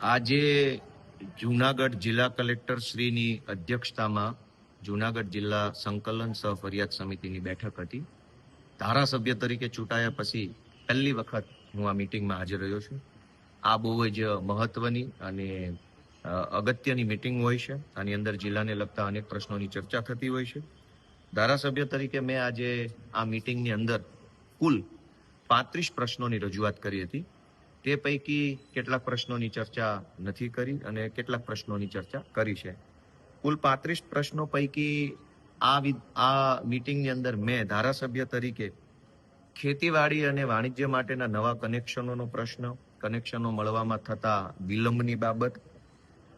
આજે જૂનાગઢ જિલ્લા કલેક્ટર શ્રીની અધ્યક્ષતામાં જૂનાગઢ જિલ્લા સંકલન સહ ફરિયાદ સમિતિની બેઠક હતી. ધારાસભ્ય તરીકે ચૂંટાયા પછી પહેલી વખત હું આ મિટિંગમાં હાજર રહ્યો છું. આ બહુ જ મહત્વની અને અગત્યની મિટિંગ હોય છે. આની અંદર જિલ્લાને લગતા અનેક પ્રશ્નોની ચર્ચા થતી હોય છે. ધારાસભ્ય તરીકે મેં આજે આ મિટિંગની અંદર કુલ 35 પ્રશ્નોની રજૂઆત કરી હતી. તે પૈકી કેટલાક પ્રશ્નોની ચર્ચા નથી કરી અને કેટલાક પ્રશ્નોની ચર્ચા કરી છે. કુલ 35 પ્રશ્નો પૈકી આ મિટિંગની અંદર મેં ધારાસભ્ય તરીકે ખેતીવાડી અને વાણિજ્ય માટેના નવા કનેક્શનોનો પ્રશ્ન, કનેક્શનો મળવામાં થતા વિલંબની બાબત,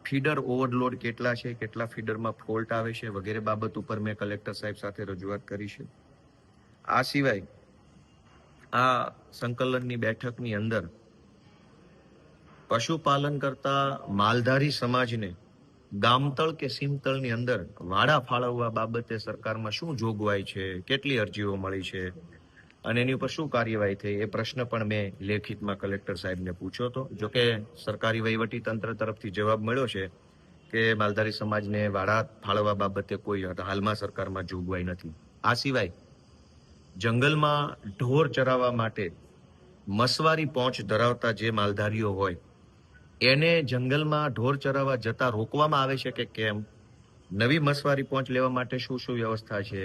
ફીડર ઓવરલોડ કેટલા છે, કેટલા ફીડરમાં ફોલ્ટ આવે છે વગેરે બાબત ઉપર મેં કલેક્ટર સાહેબ સાથે રજૂઆત કરી છે. આ સિવાય આ સંકલનની બેઠકની અંદર પશુપાલન કરતા માલધારી સમાજને ગામતળ કે સીમતળની અંદર વાડા ફાળવવા બાબતે સરકારમાં શું જોગવાઈ છે, કેટલી અરજીઓ મળી છે અને એની ઉપર શું કાર્યવાહી થઈ, એ પ્રશ્ન પણ મેં લેખિતમાં કલેક્ટર સાહેબને પૂછ્યો હતો. જોકે સરકારી વહીવટી તંત્ર તરફથી જવાબ મળ્યો છે કે માલધારી સમાજને વાડા ફાળવવા બાબતે કોઈ હાલમાં સરકારમાં જોગવાઈ નથી. આ સિવાય જંગલમાં ઢોર ચરાવવા માટે મસવારી પહોંચ ધરાવતા જે માલધારીઓ હોય એને જંગલમાં ઢોર ચરાવવા જતા રોકવામાં આવે છે કે કેમ, નવી મસવારી પહોંચ લેવા માટે શું શું વ્યવસ્થા છે,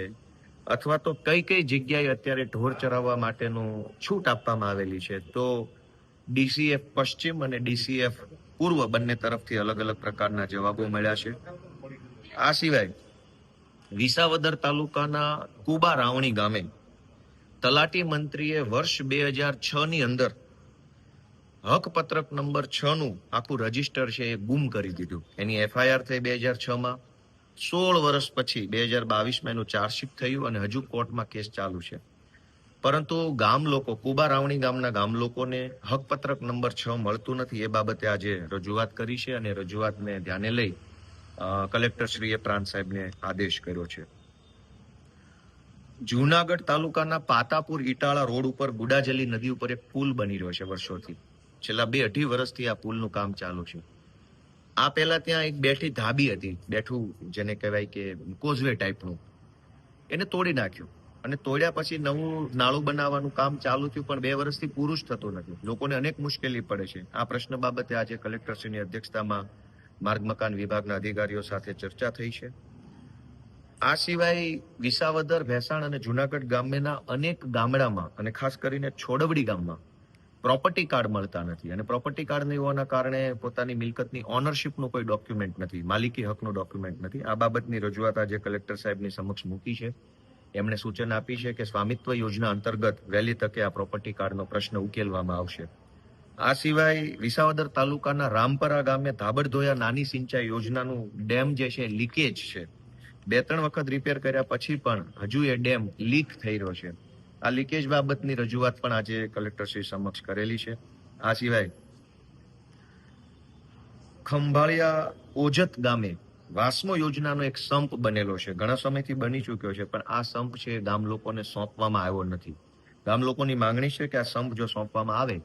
અથવા તો કઈ કઈ જગ્યાએ અત્યારે ઢોર ચરાવવા માટેનું છૂટ આપવામાં આવેલી છે. તો ડીસીએફ પશ્ચિમ અને ડીસીએફ પૂર્વ બંને તરફથી અલગ અલગ પ્રકારના જવાબો મળ્યા છે. આ સિવાય વિસાવદર તાલુકાના કુબા રાવણી ગામે તલાટી મંત્રીએ વર્ષ 2006ની અંદર હકપત્રક નંબર 6 નું આખું રજીસ્ટર છે એ ગુમ કરી દીધું. એની એફઆઈઆર થઈ 2006માં. 16 વર્ષ પછી 2022માં એનું ચાર્જશીટ થયું અને હજુ કોર્ટમાં કેસ ચાલુ છે. પરંતુ ગામ લોકો, કુબા રાવણી ગામના ગામ લોકોને હકપત્રક નંબર 6 મળતું નથી. એ બાબતે આજે રજૂઆત કરી છે અને રજૂઆતને ધ્યાને લઈ કલેક્ટરશ્રીએ પ્રાંત સાહેબને આદેશ કર્યો છે. જૂનાગઢ તાલુકાના પાતાપુર ઇટાળા રોડ ઉપર ગુડાજલી નદી ઉપર એક પુલ બની રહ્યો છે વર્ષોથી. છેલ્લા 2-2.5 વર્ષથી આ પુલનું કામ ચાલુ છે. આ પહેલા ત્યાં એક બેઠી ધાબી હતી, બેઠું જેને કહેવાય કે કોઝવે ટાઈપનું, એને તોડી નાખ્યું અને તોડ્યા પછી નવું નાળું બનાવવાનું કામ ચાલુ થયું, પણ 2 વર્ષથી પૂરું જ થતું નથી. લોકોને અનેક મુશ્કેલી પડે છે. આ પ્રશ્ન બાબતે આજે કલેક્ટરશ્રીની અધ્યક્ષતામાં માર્ગ મકાન વિભાગના અધિકારીઓ સાથે ચર્ચા થઈ છે. આ સિવાય વિસાવદર, ભેસાણ અને જુનાગઢ ગામના અનેક ગામડામાં અને ખાસ કરીને છોડવડી ગામમાં પ્રોપર્ટી કાર્ડ મળતા નથી અને પ્રોપર્ટી કાર્ડ નહીં હોવાના કારણે પોતાની મિલકતની ઓનરશિપનું કોઈ ડોક્યુમેન્ટ નથી, માલિકી હકનું ડોક્યુમેન્ટ નથી. આ બાબતની રજૂઆત આજે કલેક્ટર સાહેબની સમક્ષ મૂકી છે. એમણે સૂચન આપી છે કે સ્વામિત્વ યોજના અંતર્ગત વહેલી તકે આ પ્રોપર્ટી કાર્ડનો પ્રશ્ન ઉકેલવામાં આવશે. આ સિવાય વિસાવદર તાલુકાના રામપરા ગામે ધાબડધોયા નાની સિંચાઈ યોજનાનું ડેમ જે છે લીકેજ છે. 2-3 વખત રિપેર કર્યા પછી પણ હજુ એ ડેમ લીક થઈ રહ્યો છે. આ લીકેજ બાબતની રજૂઆત પણ આજે કલેક્ટરશ્રી સમક્ષ કરેલી છે. આ સિવાય ખંભાળિયા ઓજત ગામે વાસ્મો યોજનાનો એક સંપ બનેલો છે, ઘણા સમયથી બની ચૂક્યો છે, પણ આ સંપ છે ગામ લોકોને સોંપવામાં આવ્યો નથી. ગામ લોકોની માંગણી છે કે આ સંપ જો સોંપવામાં આવે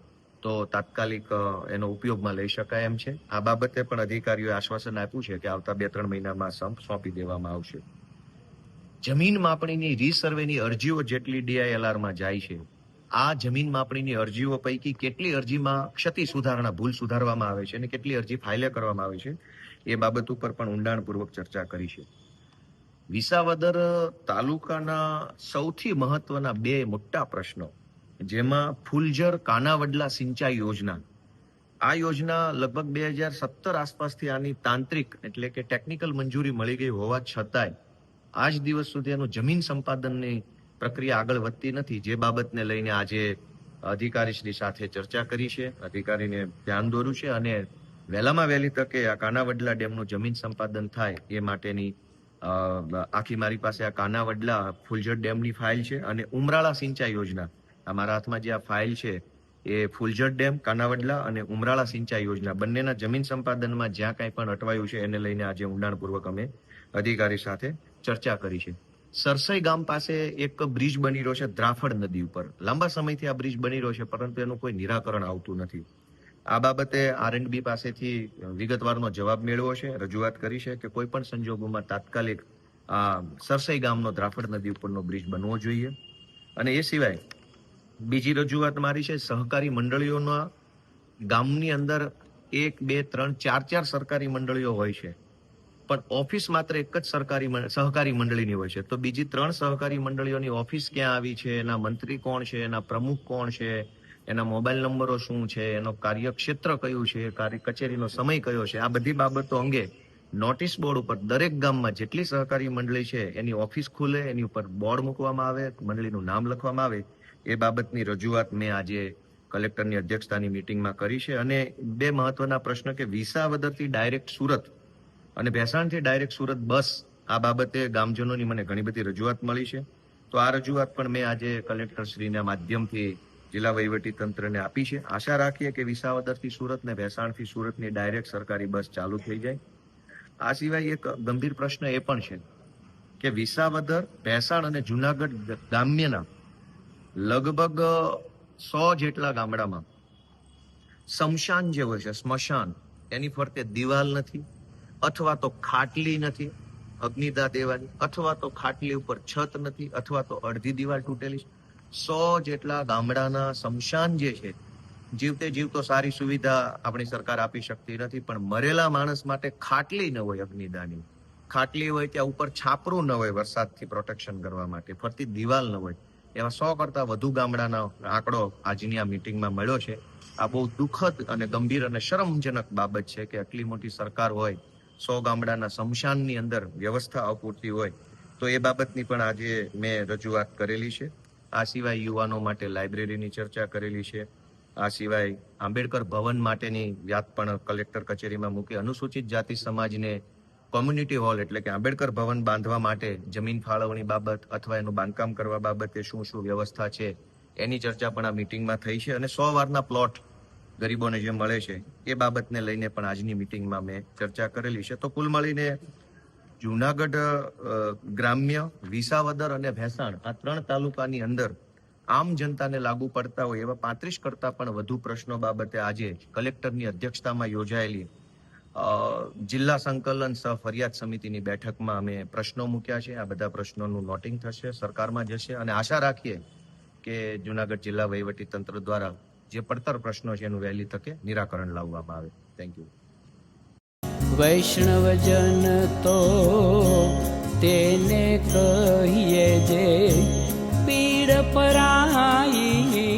તો તાત્કાલિક એનો ઉપયોગમાં લઈ શકાય એમ છે. આ બાબતે પણ અધિકારીઓએ આશ્વાસન આપ્યું છે કે આવતા 2-3 મહિનામાં સંપ સોંપી દેવામાં આવશે. જમીન માપણીની રીસર્વેની અરજીઓ જેટલી DILRમાં જાય છે, આ જમીન માપણીની અરજીઓ પૈકી કેટલી અરજીમાં ક્ષતિ સુધારણા, ભૂલ સુધારવામાં આવે છે અને કેટલી અરજી ફાઇલે કરવામાં આવે છે, એ બાબત ઉપર પણ ઊંડાણપૂર્વક ચર્ચા કરી છે. વિસાવદર તાલુકાના સૌથી મહત્વના 2 મોટા પ્રશ્નો, જેમાં ફુલજર કાનાવડલા સિંચાઈ યોજના, આ યોજના લગભગ 2017 આસપાસથી આની તાંત્રિક એટલે કે ટેકનિકલ મંજૂરી મળી ગઈ હોવા છતાંય આજ દિવસ સુધી એનું જમીન સંપાદનની પ્રક્રિયા આગળ વધતી નથી. જે બાબતને લઈને આજે અધિકારીશ્રી સાથે ચર્ચા કરી છે, અધિકારીને ધ્યાન દોર્યું છે અને વહેલામાં વહેલી તકે આ કાનાવડલા ડેમનું જમીન સંપાદન થાય એ માટેની આખી મારી પાસે આ કાનાવડલા ફુલજર ડેમની ફાઇલ છે અને ઉમરાળા સિંચાઈ યોજના, આ મારા હાથમાં જે આ ફાઇલ છે એ ફુલજર ડેમ, કાનાવડલા અને ઉમરાળા સિંચાઈ યોજના બંનેના જમીન સંપાદનમાં જ્યાં કાંઈ પણ અટવાયું છે એને લઈને આજે ઊંડાણપૂર્વક અમે અધિકારી સાથે ચર્ચા કરી છે. સરસઈ ગામ પાસે એક બ્રિજ બની રહ્યો છે દ્રાફડ નદી ઉપર. લાંબા સમયથી આ બ્રિજ બની રહ્યો છે પરંતુ એનું કોઈ નિરાકરણ આવતું નથી. આ બાબતે R&B પાસેથી વિગતવારનો જવાબ મેળવ્યો છે, રજૂઆત કરી છે કે કોઈ પણ સંજોગોમાં તાત્કાલિક આ સરસઈ ગામનો દ્રાફડ નદી ઉપરનો બ્રિજ બનવો જોઈએ. અને એ સિવાય બીજી રજૂઆત મારી છે, સહકારી મંડળીઓના ગામની અંદર 1, 2, 3, 4 સરકારી મંડળીઓ હોય છે, પણ ઓફિસ માત્ર એક જ સહકારી મંડળીની હોય છે. તો બીજી 3 સહકારી મંડળીઓની ઓફિસ ક્યાં આવી છે, એના મંત્રી કોણ છે, એના પ્રમુખ કોણ છે, એના મોબાઈલ નંબરો શું છે, એનો કાર્યક્ષેત્ર કયું છે, કચેરીનો સમય કયો છે, આ બધી બાબતો અંગે નોટિસ બોર્ડ ઉપર દરેક ગામમાં જેટલી સહકારી મંડળી છે એની ઓફિસ ખુલે, એની ઉપર બોર્ડ મૂકવામાં આવે, મંડળીનું નામ લખવામાં આવે. એ બાબતની રજૂઆત મેં આજે કલેક્ટરની અધ્યક્ષતાની મિટિંગમાં કરી છે. અને 2 મહત્વના પ્રશ્ન કે વિસાવદરથી ડાયરેક્ટ સુરત અને ભેસાણથી ડાયરેક્ટ સુરત બસ, આ બાબતે ગામજનોની મને ઘણી બધી રજૂઆત મળી છે. તો આ રજૂઆત પણ મેં આજે કલેક્ટરશ્રીના માધ્યમથી જિલ્લા વહીવટી તંત્રને આપી છે. આશા રાખીએ કે વિસાવદરથી સુરત ને ભેસાણથી સુરતની ડાયરેક્ટ સરકારી બસ ચાલુ થઈ જાય. આ સિવાય એક ગંભીર પ્રશ્ન એ પણ છે કે વિસાવદર, ભેસાણ અને જુનાગઢ ગ્રામ્યના લગભગ 100 જેટલા ગામડામાં સ્મશાન જે હોય છે, સ્મશાન, એની ફરતે દિવાલ નથી, અથવા તો ખાટલી નથી અગ્નિદાહ દેવાની, અથવા તો ખાટલી ઉપર છત નથી, અથવા તો અડધી દિવાલ તૂટેલી છે. 100 જેટલા ગામડાના સ્મશાન જે છે, જીવતે જીવતો સારી સુવિધા આપણી સરકાર આપી શકતી નથી, પણ મરેલા માણસ માટે ખાટલી ન હોય અગ્નિદાહની, ખાટલી હોય ત્યાં ઉપર છાપરું ન હોય વરસાદથી પ્રોટેક્શન કરવા માટે, ફરતી દિવાલ ન હોય, એવા 100 કરતા વધુ ગામડાના આંકડો આજની આ મિટિંગમાં મળ્યો છે. આ બહુ દુઃખદ અને ગંભીર અને શરમજનક બાબત છે કે આટલી મોટી સરકાર હોય, 100 ગામડાના સ્મશાનની અંદર વ્યવસ્થા અપૂરતી હોય. તો એ બાબતની પણ આજે મેં રજૂઆત કરેલી છે. આ સિવાય યુવાનો માટે લાઇબ્રેરીની ચર્ચા કરેલી છે. આ સિવાય આંબેડકર ભવન માટેની વાત પણ કલેક્ટર કચેરીમાં મૂકી. અનુસૂચિત જાતિ સમાજને કોમ્યુનિટી હોલ એટલે કે આંબેડકર ભવન બાંધવા માટે જમીન ફાળવણી બાબત અથવા એનું બાંધકામ કરવા બાબતે શું શું વ્યવસ્થા છે એની ચર્ચા પણ આ મિટિંગમાં થઈ છે. અને 100 વારના પ્લોટ ગરીબોને જે મળે છે એ બાબતને લઈને પણ આજની મિટિંગમાં મેં ચર્ચા કરેલી છે. તો કુલ મળીને જુનાગઢ ગ્રામ્ય, વિસાવદર અને ભેસાણ આ 3 તાલુકાની અંદર આમ જનતાને લાગુ પડતા હોય એવા 35 કરતા પણ વધુ પ્રશ્નો બાબતે આજે કલેક્ટરની અધ્યક્ષતામાં યોજાયેલી જિલ્લા સંકલન સહ ફરિયાદ સમિતિની બેઠકમાં અમે પ્રશ્નો મૂક્યા છે. આ બધા પ્રશ્નોનું નોટિંગ થશે, સરકારમાં જશે અને આશા રાખીએ કે જુનાગઢ જિલ્લા વહીવટી તંત્ર દ્વારા જે પડતર પ્રશ્નો છે એનું વહેલી તકે નિરાકરણ લાવવામાં આવે. Thank you. વૈષ્ણવજન તો તેને કહીએ જે પીડ પરાઈ.